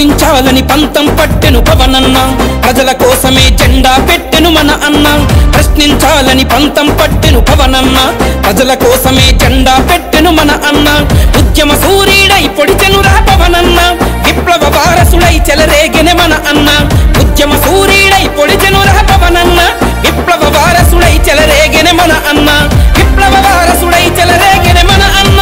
ప్రశ్నించాలని పంతం పట్టెను పవనన్న ప్రజల కోసమే జెండా పెట్టెను మన అన్న ప్రశ్నించాలని పంతం పట్టెను పవనన్న ప్రజల కోసమే జెండా పెట్టెను మన అన్న ఉద్యమ సూర్యుడై పొడిచెనురా పవనన్న విప్లవ వారసుడై చెలరేగెనె మన అన్న ఉద్యమ సూర్యుడై పొడిచెనురా పవనన్న విప్లవ వారసుడై చెలరేగెనె మన అన్న విప్లవ వారసుడై చెలరేగెనె మన అన్న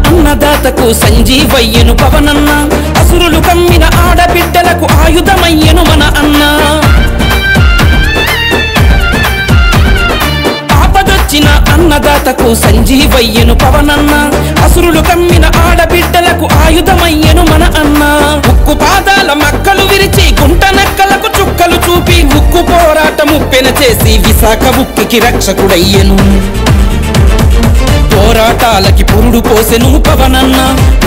అన్నదాతకు సంజీవయ్యను పవనన్న అసురులు కమ్మిన ఆడబిడ్డలకు ఆయుధమయ్యను మన అన్న ఆపదొచ్చిన అన్నదాతకు సంజీవయ్యను పవనన్న అసురులు కమ్మిన ఆడబిడ్డలకు ఆయుధమయ్యను మన అన్న ఉక్కు పాదాల మక్కలు విరిచి గుంట నక్కలకు చుక్కలు చూపి ఉక్కు పోరాటము పెన చేసి విశాఖ ఉక్కికి రక్షకుడయ్యను పోరాటాలకి పురుడు పోసెను పవనన్న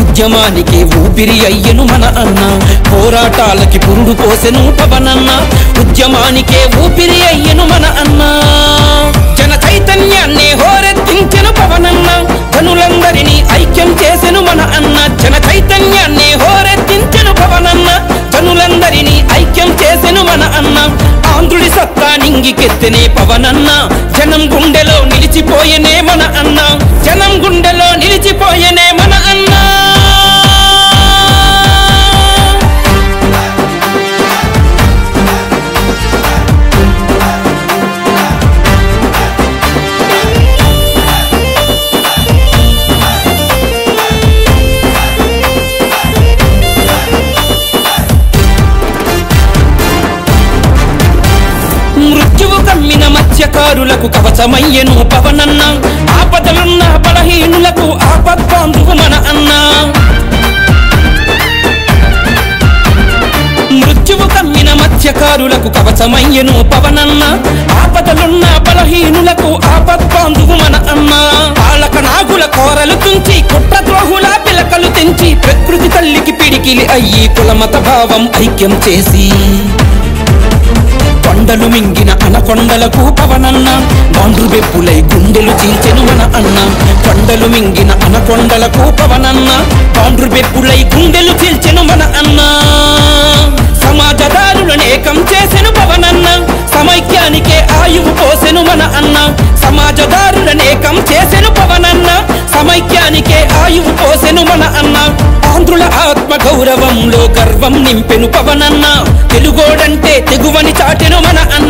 ఉద్యమానికి ఊపిరి అయ్యను మన అన్న పోరాటాలకి పురుడు పోసెను పవనన్న ఉద్యమానికే ఊపిరి అయ్యను మన అన్న జన చైతన్యాన్ని హోరెత్తించెను పవనన్న జనులందరినీ ఐక్యం చేసెను మన అన్న జన చైతన్యాన్ని హోరెత్తించెను పవనన్న జనులందరినీ ఐక్యం చేసెను మన అన్న ఆంధ్రుడి సత్తా నింగికెత్తెనే పవనన్న జనం గుండెలో నిలిచిపోయేనే మన అన్న జనం గుండెలో నిలిచిపోయేనే మన అన్న మృత్యువు కమ్మిన మత్స్యకారులకు కవచమయ్యను పవనన్న ఆపదలున్న బలహీనులకు ఆపద్బాంధువు మన అన్న మృత్యువు కమ్మిన మత్స్యకారులకు కవచమయ్యను పవనన్న ఆపదలున్న బలహీనులకు ఆపద్బాంధువు మన అన్న పాలక నాగుల కోరలు తుంచి కుట్రద్రోహుల పిలకలు తెంచి ప్రకృతి తల్లికి పిడికిలి అయ్యి కులమత భావం ఐక్యం చేసి కొండలు మింగిన అనకొండలకు పవనన్న గాండ్రు బెప్పులై గుండెలు చీల్చెను మన అన్న కొండలు మింగిన అనకొండలకు పవనన్న గాండ్రు బెప్పులై గుండెలు చీల్చెను మన అన్న సమాజదారులనేకం చేసెను పవనన్న సమైక్యానికే ఆయువు పోసెను మన అన్న సమాజదారులనేకం చేసెను పవనన్న సమైక్యానికే ఆయువు పోసెను మన అన్న ఆంధ్రుల ఆత్మ గౌరవంలో గర్వం నింపెను పవనన్న తెలుగోడంటే తెగువని చాటెను మన అన్న